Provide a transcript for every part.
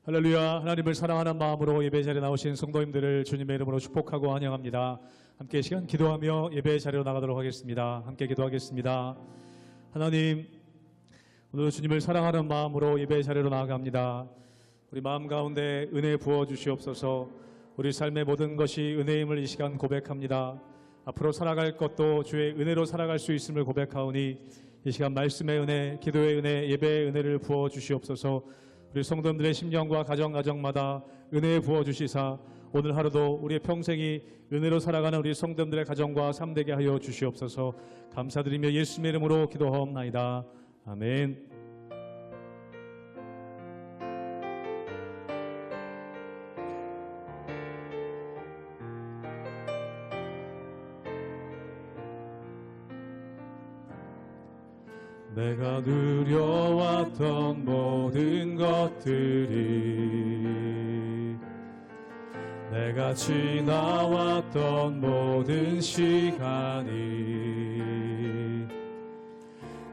할렐루야. 하나님을 사랑하는 마음으로 예배 자리에 나오신 성도님들을 주님의 이름으로 축복하고 환영합니다. 함께 이 시간 기도하며 예배 자리로 나가도록 하겠습니다. 함께 기도하겠습니다. 하나님, 오늘 주님을 사랑하는 마음으로 예배 자리로 나아갑니다. 우리 마음 가운데 은혜 부어 주시옵소서. 우리 삶의 모든 것이 은혜임을 이 시간 고백합니다. 앞으로 살아갈 것도 주의 은혜로 살아갈 수 있음을 고백하오니 이 시간 말씀의 은혜, 기도의 은혜, 예배의 은혜를 부어 주시옵소서. 우리 성도님들의 심령과 가정마다 은혜 부어주시사 오늘 하루도 우리의 평생이 은혜로 살아가는 우리 성도님들의 가정과 삶 되게 하여 주시옵소서. 감사드리며 예수님의 이름으로 기도하옵나이다. 아멘. 내가 누려왔던 모든 것들이, 내가 지나왔던 모든 시간이,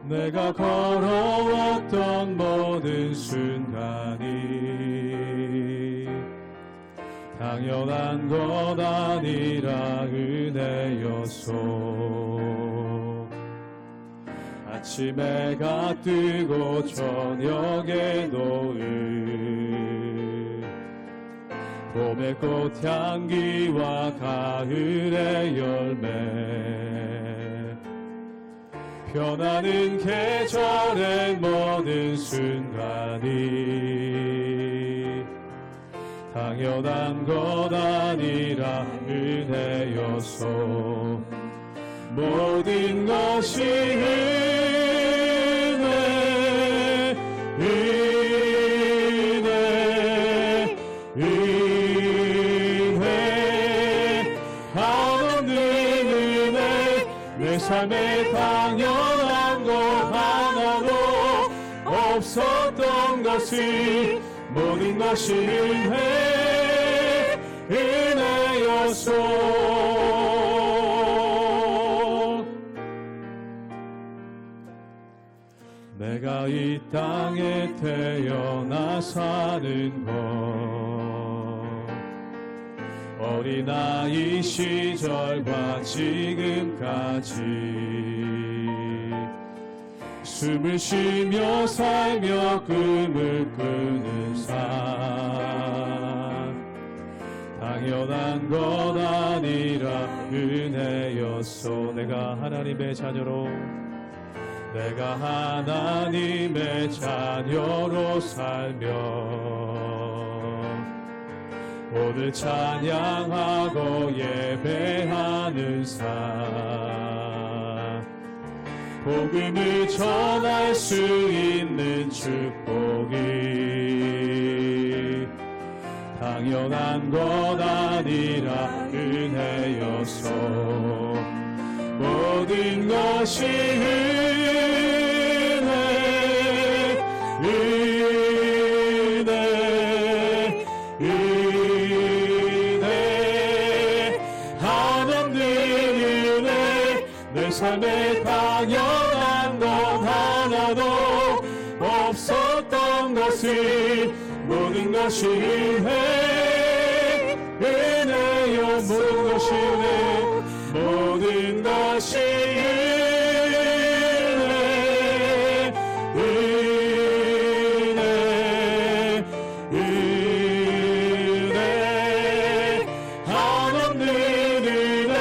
내가 걸어왔던 모든 순간이 당연한 것 아니라 은혜였소. 아침에 해가 뜨고 저녁에 노을, 봄의 꽃향기와 가을의 열매, 변하는 계절의 모든 순간이 당연한 것 아니라 은혜였소. 모든 것이 은혜, 은혜, 은혜, 한없는 은혜. 내 삶에 당연한 것 하나도 없었던 것이 모든 것이 은혜, 은혜였소. 내가 이 땅에 태어나 사는 것, 어린아이 시절과 지금까지 숨을 쉬며 살며 꿈을 꾸는 삶, 당연한 것 아니라 은혜였소. 내가 하나님의 자녀로, 내가 하나님의 자녀로 살며 오늘 찬양하고 예배하는 삶, 복음을 전할 수 있는 축복이 당연한 것 아니라 은혜였소. 모든 것이 은혜, 은혜, 은혜, 한없는 은혜. 내 삶에 당연한 것 하나도 없었던 것이 모든 것이 은혜, 은혜요. 모든 것이 은혜, 모든 것이 은혜, 은혜, 은혜, 한없는 은혜.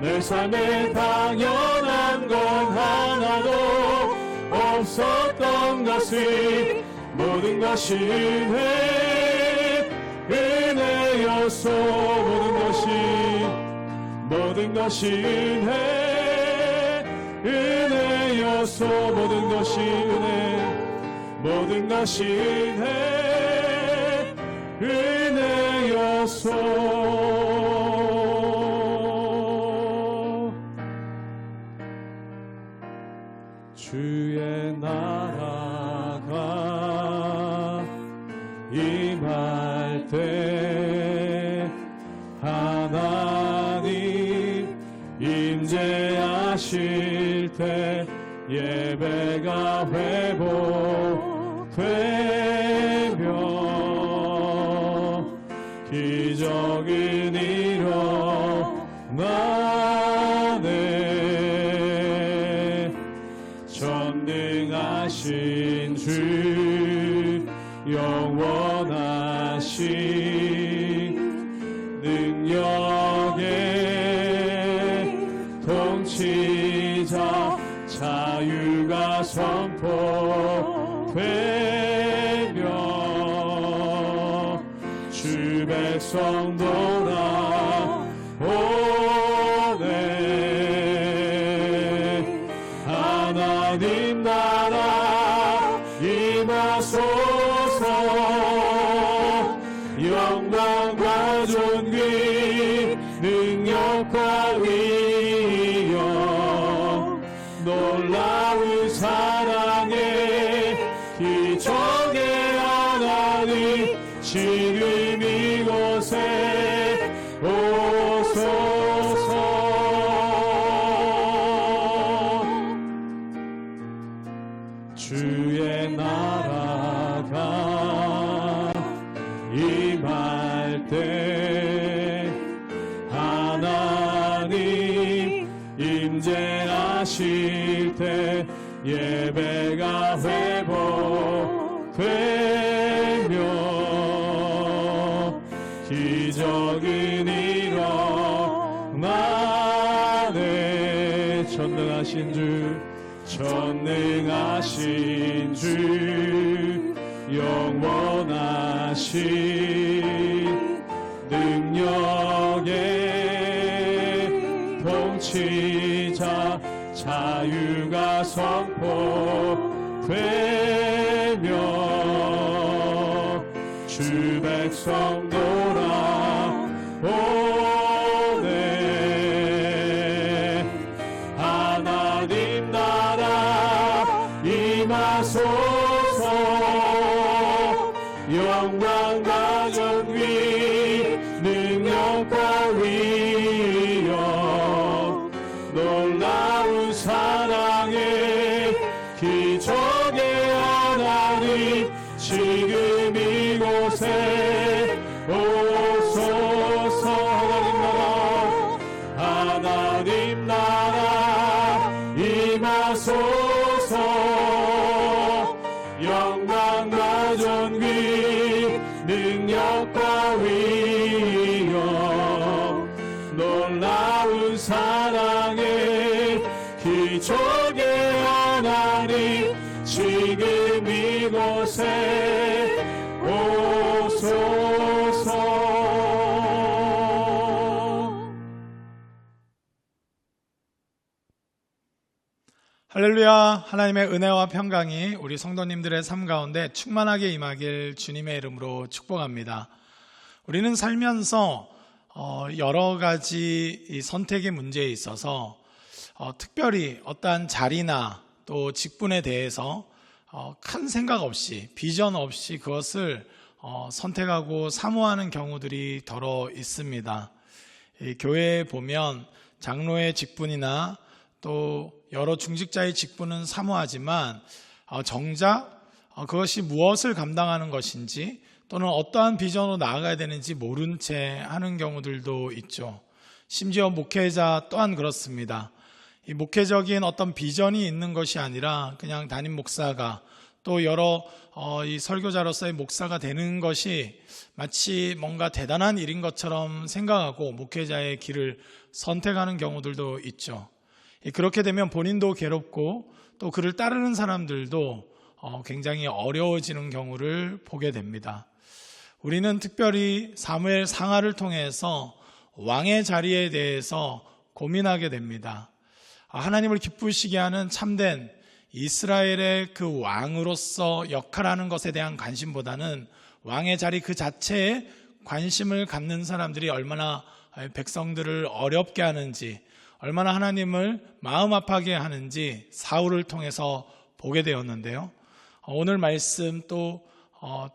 내 삶에 당연한 것 하나도 없었던 것이 모든 것이 은혜, 은혜였소. 모든 것이 은혜, 은혜였소. 모든 것이 은혜, 모든 것이 은혜, 은혜였소. 주의 나라가 임할 때 하나님 임재하실 때 예배가 회복되며 기적은 일어나네. 전능하신 주 영원하신 능력의 통치자 자유가 선포되며 주 백성 돌아오네. 하나님 나라 임하소서. 영광과 존귀 능력과 위엄 놀라운 사랑의 기적의 하나님 지금 이곳에 오소서. 주의 나라가 임할 때 하나님 임재하실 때 예배가 회복되며 기적은 일어나네. 전능하신 주 영원하신 능력의 통치자 자유가 선포되며 주 백성 돌아오네. 하나님 나라 임하소서. 영광과 존귀 능력과 위엄 놀라운 사랑의 기적의 하나님 지금 이곳에 오소서. 하나님 나라 임하소서. 영광과 존귀 능력과 위엄 놀라운 사랑의 기적의 하나님 지금 이곳에 오소서. 할렐루야. 하나님의 은혜와 평강이 우리 성도님들의 삶 가운데 충만하게 임하길 주님의 이름으로 축복합니다. 우리는 살면서 여러 가지 이 선택의 문제에 있어서 특별히 어떠한 자리나 또 직분에 대해서 큰 생각 없이 비전 없이 그것을 선택하고 사모하는 경우들이 더러 있습니다. 이 교회에 보면 장로의 직분이나 또 여러 중직자의 직분은 사모하지만 정작 그것이 무엇을 감당하는 것인지 또는 어떠한 비전으로 나아가야 되는지 모른 채 하는 경우들도 있죠. 심지어 목회자 또한 그렇습니다. 이 목회적인 어떤 비전이 있는 것이 아니라 그냥 담임 목사가 또 여러 이 설교자로서의 목사가 되는 것이 마치 뭔가 대단한 일인 것처럼 생각하고 목회자의 길을 선택하는 경우들도 있죠. 그렇게 되면 본인도 괴롭고 또 그를 따르는 사람들도 굉장히 어려워지는 경우를 보게 됩니다. 우리는 특별히 사무엘 상하를 통해서 왕의 자리에 대해서 고민하게 됩니다. 하나님을 기쁘시게 하는 참된 이스라엘의 그 왕으로서 역할하는 것에 대한 관심보다는 왕의 자리 그 자체에 관심을 갖는 사람들이 얼마나 백성들을 어렵게 하는지, 얼마나 하나님을 마음 아파하게 하는지 사울을 통해서 보게 되었는데요. 오늘 말씀 또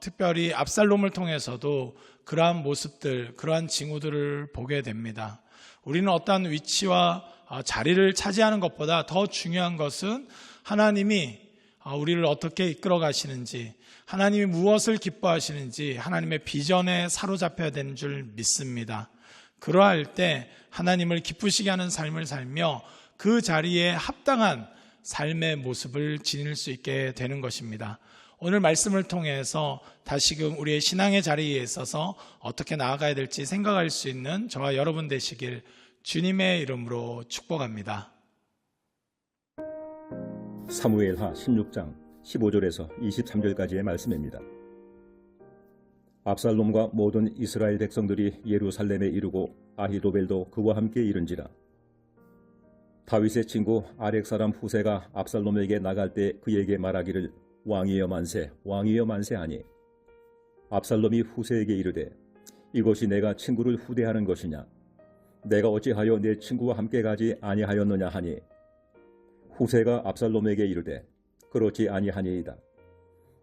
특별히 압살롬을 통해서도 그러한 모습들, 그러한 징후들을 보게 됩니다. 우리는 어떠한 위치와 자리를 차지하는 것보다 더 중요한 것은 하나님이 우리를 어떻게 이끌어 가시는지, 하나님이 무엇을 기뻐하시는지 하나님의 비전에 사로잡혀야 되는 줄 믿습니다. 그러할 때 하나님을 기쁘시게 하는 삶을 살며 그 자리에 합당한 삶의 모습을 지닐 수 있게 되는 것입니다. 오늘 말씀을 통해서 다시금 우리의 신앙의 자리에 있어서 어떻게 나아가야 될지 생각할 수 있는 저와 여러분 되시길 주님의 이름으로 축복합니다. 사무엘하 16장 15절에서 23절까지의 말씀입니다. 압살롬과 모든 이스라엘 백성들이 예루살렘에 이르고 아히도벨도 그와 함께 이른지라. 다윗의 친구 아렉 사람 후세가 압살롬에게 나갈 때 그에게 말하기를 왕이여 만세, 왕이여 만세 하니, 압살롬이 후세에게 이르되 이것이 내가 친구를 후대하는 것이냐? 내가 어찌하여 내 친구와 함께 가지 아니하였느냐 하니, 후세가 압살롬에게 이르되 그렇지 아니하니이다.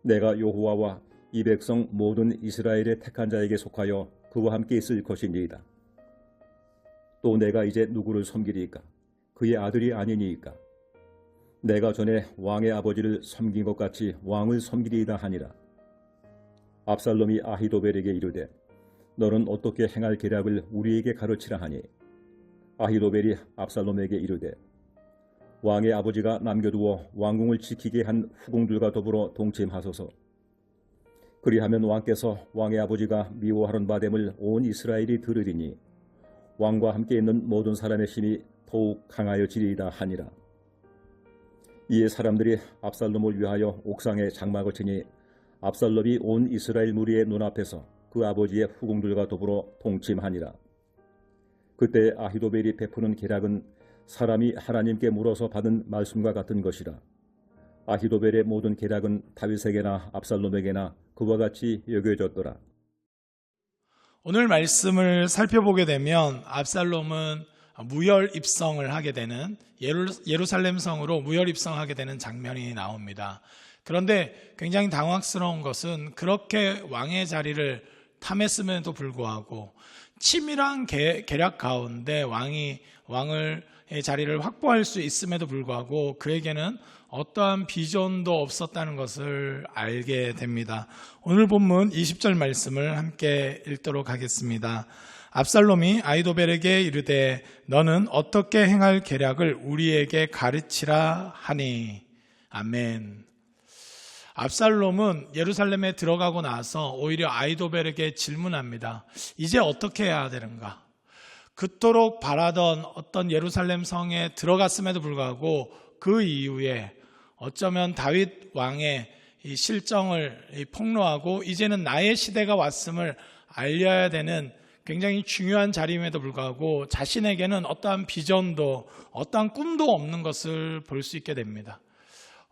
내가 여호와와 이 백성 모든 이스라엘의 택한 자에게 속하여 그와 함께 있을 것이니이다. 또 내가 이제 누구를 섬기리이까? 그의 아들이 아니니이까? 내가 전에 왕의 아버지를 섬긴 것 같이 왕을 섬기리이다 하니라. 압살롬이 아히도벨에게 이르되 너는 어떻게 행할 계략을 우리에게 가르치라 하니, 아히도벨이 압살롬에게 이르되 왕의 아버지가 남겨두어 왕궁을 지키게 한 후궁들과 더불어 동침하소서. 그리하면 왕께서 왕의 아버지가 미워하는 바됨을 온 이스라엘이 들으리니 왕과 함께 있는 모든 사람의 힘이 더욱 강하여지리이다 하니라. 이에 사람들이 압살롬을 위하여 옥상에 장막을 치니 압살롬이 온 이스라엘 무리의 눈앞에서 그 아버지의 후궁들과 더불어 동침하니라. 그때 아히도벨이 베푸는 계략은 사람이 하나님께 물어서 받은 말씀과 같은 것이라. 아히도벨의 모든 계략은 다윗에게나 압살롬에게나 그와 같이 여겨졌더라. 오늘 말씀을 살펴보게 되면 압살롬은 무혈 입성을 하게 되는, 예루살렘 성으로 무혈 입성하게 되는 장면이 나옵니다. 그런데 굉장히 당황스러운 것은 그렇게 왕의 자리를 탐했음에도 불구하고 치밀한 계략 가운데 왕의 자리를 확보할 수 있음에도 불구하고 그에게는 어떠한 비전도 없었다는 것을 알게 됩니다. 오늘 본문 20절 말씀을 함께 읽도록 하겠습니다. 압살롬이 아히도벨에게 이르되 너는 어떻게 행할 계략을 우리에게 가르치라 하니. 아멘. 압살롬은 예루살렘에 들어가고 나서 오히려 아히도벨에게 질문합니다. 이제 어떻게 해야 되는가? 그토록 바라던 어떤 예루살렘 성에 들어갔음에도 불구하고 그 이후에 어쩌면 다윗 왕의 이 실정을 폭로하고 이제는 나의 시대가 왔음을 알려야 되는 굉장히 중요한 자리임에도 불구하고 자신에게는 어떠한 비전도 어떠한 꿈도 없는 것을 볼 수 있게 됩니다.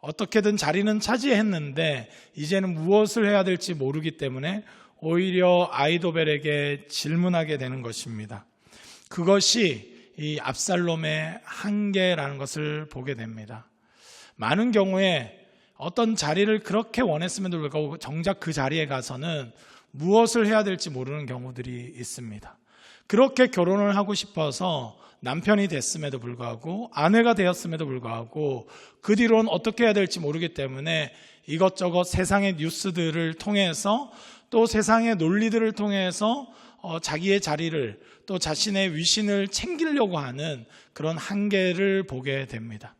어떻게든 자리는 차지했는데 이제는 무엇을 해야 될지 모르기 때문에 오히려 아히도벨에게 질문하게 되는 것입니다. 그것이 이 압살롬의 한계라는 것을 보게 됩니다. 많은 경우에 어떤 자리를 그렇게 원했음에도 불구하고 정작 그 자리에 가서는 무엇을 해야 될지 모르는 경우들이 있습니다. 그렇게 결혼을 하고 싶어서 남편이 됐음에도 불구하고 아내가 되었음에도 불구하고 그 뒤로는 어떻게 해야 될지 모르기 때문에 이것저것 세상의 뉴스들을 통해서 또 세상의 논리들을 통해서 자기의 자리를 또 자신의 위신을 챙기려고 하는 그런 한계를 보게 됩니다.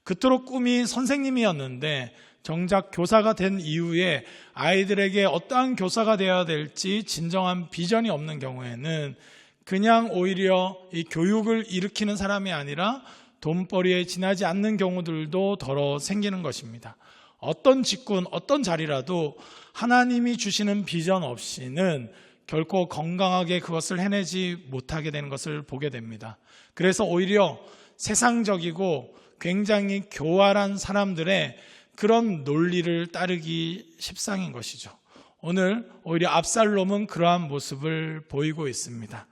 그토록 꿈이 선생님이었는데 정작 교사가 된 이후에 아이들에게 어떠한 교사가 되어야 될지 진정한 비전이 없는 경우에는 그냥 오히려 이 교육을 일으키는 사람이 아니라 돈벌이에 지나지 않는 경우들도 더러 생기는 것입니다. 어떤 직군, 어떤 자리라도 하나님이 주시는 비전 없이는 결코 건강하게 그것을 해내지 못하게 되는 것을 보게 됩니다. 그래서 오히려 세상적이고 굉장히 교활한 사람들의 그런 논리를 따르기 십상인 것이죠. 오늘 오히려 압살롬은 그러한 모습을 보이고 있습니다.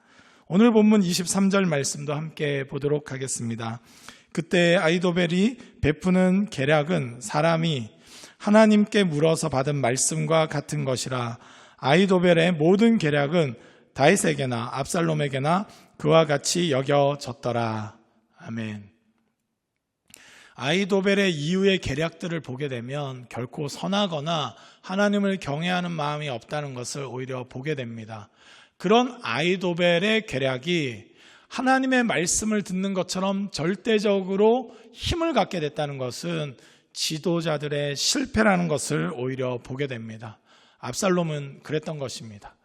오늘 본문 23절 말씀도 함께 보도록 하겠습니다. 그때 아히도벨이 베푸는 계략은 사람이 하나님께 물어서 받은 말씀과 같은 것이라. 아히도벨의 모든 계략은 다윗에게나 압살롬에게나 그와 같이 여겨졌더라. 아멘. 아히도벨의 이후의 계략들을 보게 되면 결코 선하거나 하나님을 경외하는 마음이 없다는 것을 오히려 보게 됩니다. 그런 아히도벨의 계략이 하나님의 말씀을 듣는 것처럼 절대적으로 힘을 갖게 됐다는 것은 지도자들의 실패라는 것을 오히려 보게 됩니다. 압살롬은 그랬던 것입니다.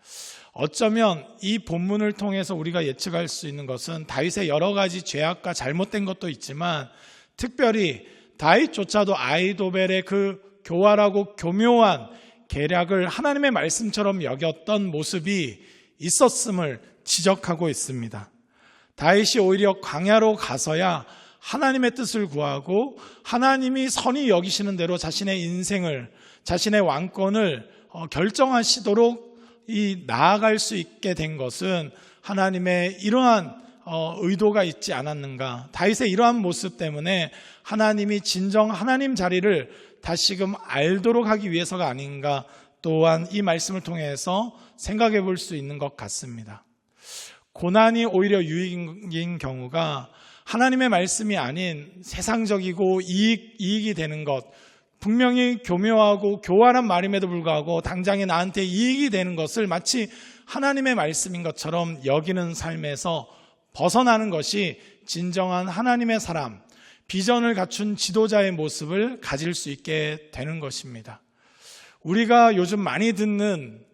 어쩌면 이 본문을 통해서 우리가 예측할 수 있는 것은 다윗의 여러 가지 죄악과 잘못된 것도 있지만 특별히 다윗조차도 아히도벨의 그 교활하고 교묘한 계략을 하나님의 말씀처럼 여겼던 모습이 있었음을 지적하고 있습니다. 다윗이 오히려 광야로 가서야 하나님의 뜻을 구하고 하나님이 선히 여기시는 대로 자신의 인생을, 자신의 왕권을 결정하시도록 나아갈 수 있게 된 것은 하나님의 이러한 의도가 있지 않았는가. 다윗의 이러한 모습 때문에 하나님이 진정 하나님 자리를 다시금 알도록 하기 위해서가 아닌가, 또한 이 말씀을 통해서 생각해 볼 수 있는 것 같습니다. 고난이 오히려 유익인 경우가 하나님의 말씀이 아닌 세상적이고 이익이 되는 것, 분명히 교묘하고 교활한 말임에도 불구하고 당장에 나한테 이익이 되는 것을 마치 하나님의 말씀인 것처럼 여기는 삶에서 벗어나는 것이 진정한 하나님의 사람, 비전을 갖춘 지도자의 모습을 가질 수 있게 되는 것입니다. 우리가 요즘 많이 듣는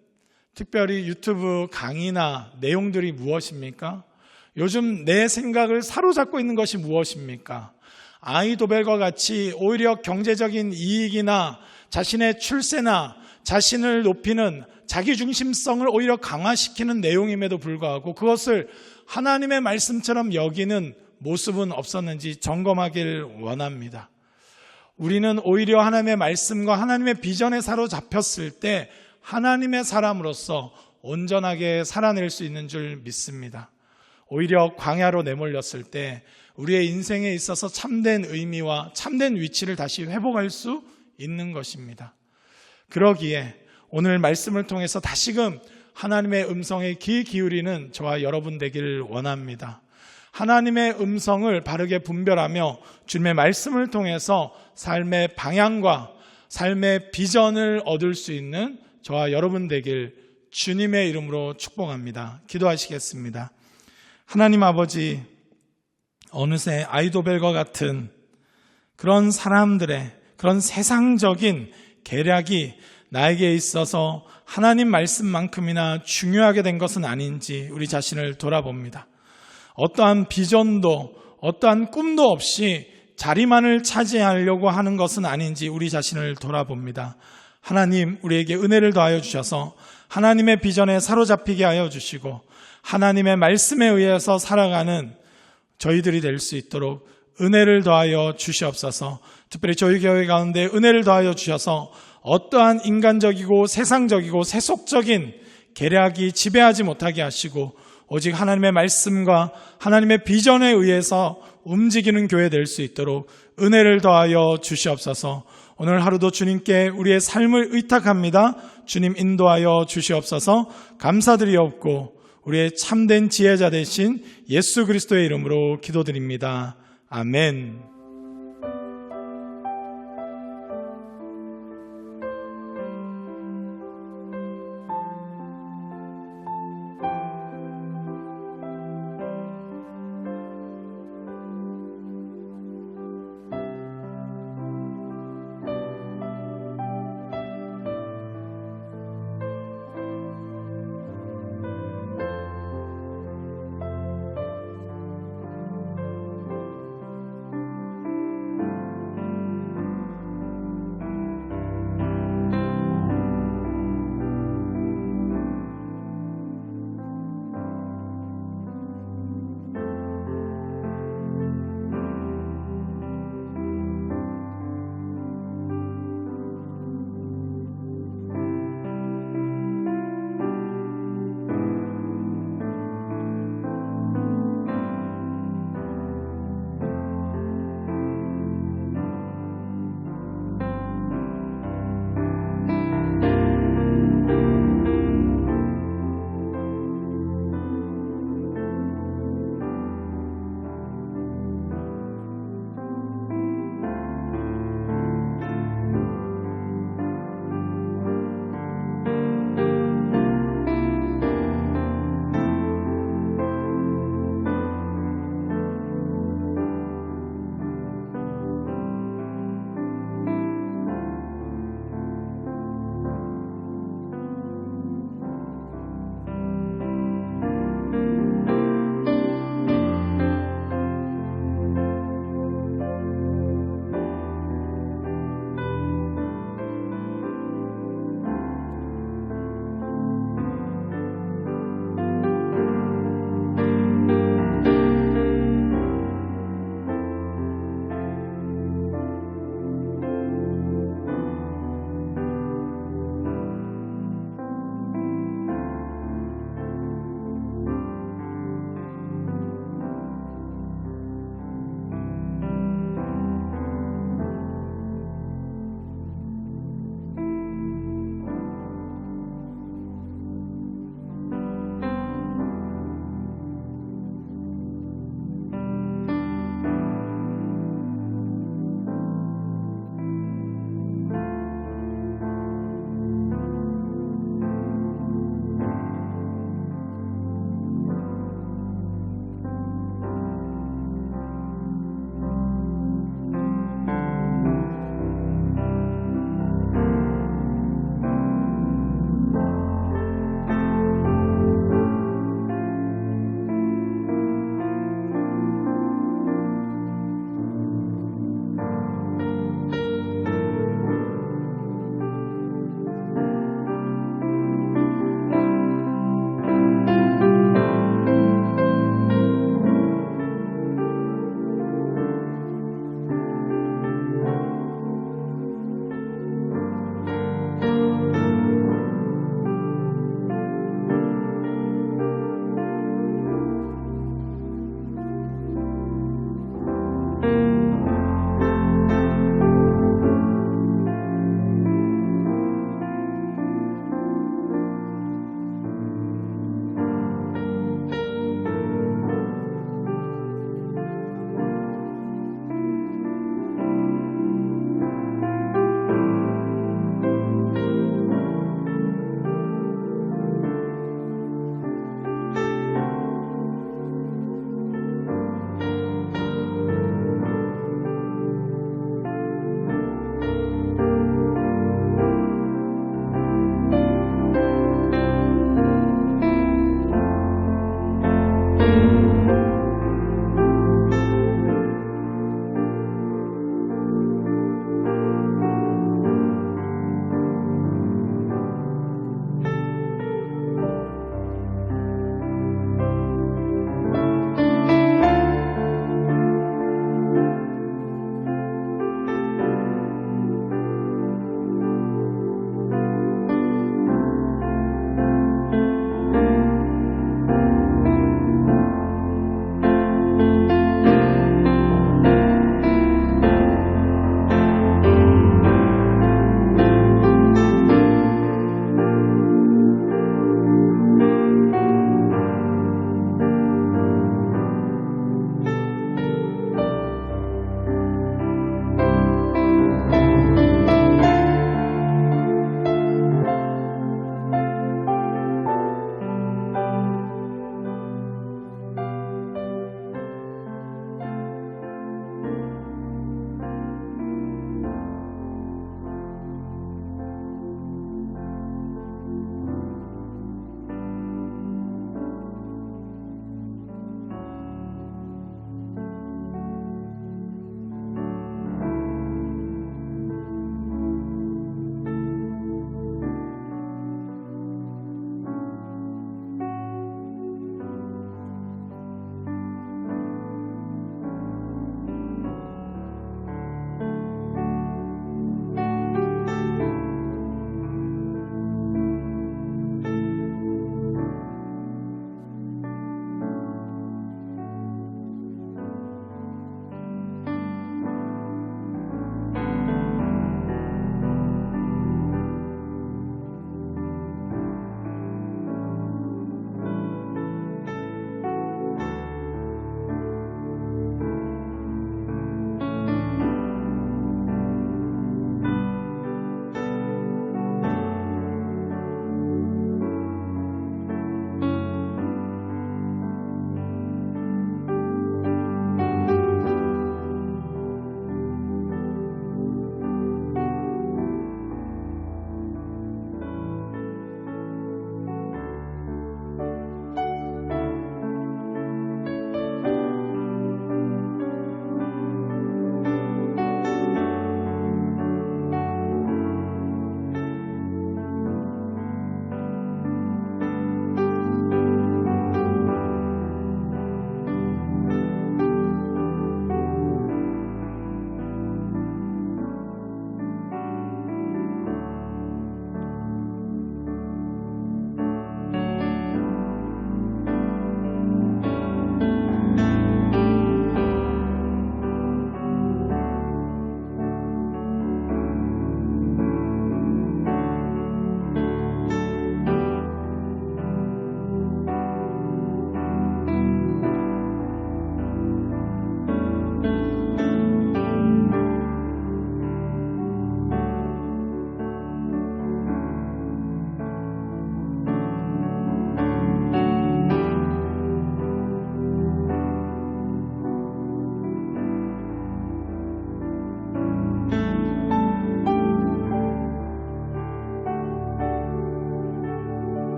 특별히 유튜브 강의나 내용들이 무엇입니까? 요즘 내 생각을 사로잡고 있는 것이 무엇입니까? 아히도벨과 같이 오히려 경제적인 이익이나 자신의 출세나 자신을 높이는 자기중심성을 오히려 강화시키는 내용임에도 불구하고 그것을 하나님의 말씀처럼 여기는 모습은 없었는지 점검하길 원합니다. 우리는 오히려 하나님의 말씀과 하나님의 비전에 사로잡혔을 때 하나님의 사람으로서 온전하게 살아낼 수 있는 줄 믿습니다. 오히려 광야로 내몰렸을 때 우리의 인생에 있어서 참된 의미와 참된 위치를 다시 회복할 수 있는 것입니다. 그러기에 오늘 말씀을 통해서 다시금 하나님의 음성에 귀 기울이는 저와 여러분 되길 원합니다. 하나님의 음성을 바르게 분별하며 주님의 말씀을 통해서 삶의 방향과 삶의 비전을 얻을 수 있는 저와 여러분 되길 주님의 이름으로 축복합니다. 기도하시겠습니다. 하나님 아버지, 어느새 아히도벨과 같은 그런 사람들의 그런 세상적인 계략이 나에게 있어서 하나님 말씀만큼이나 중요하게 된 것은 아닌지 우리 자신을 돌아봅니다. 어떠한 비전도 어떠한 꿈도 없이 자리만을 차지하려고 하는 것은 아닌지 우리 자신을 돌아봅니다. 하나님, 우리에게 은혜를 더하여 주셔서 하나님의 비전에 사로잡히게 하여 주시고 하나님의 말씀에 의해서 살아가는 저희들이 될 수 있도록 은혜를 더하여 주시옵소서. 특별히 저희 교회 가운데 은혜를 더하여 주셔서 어떠한 인간적이고 세상적이고 세속적인 계략이 지배하지 못하게 하시고 오직 하나님의 말씀과 하나님의 비전에 의해서 움직이는 교회 될 수 있도록 은혜를 더하여 주시옵소서. 오늘 하루도 주님께 우리의 삶을 의탁합니다. 주님 인도하여 주시옵소서. 감사드리옵고 우리의 참된 지혜자 되신 예수 그리스도의 이름으로 기도드립니다. 아멘.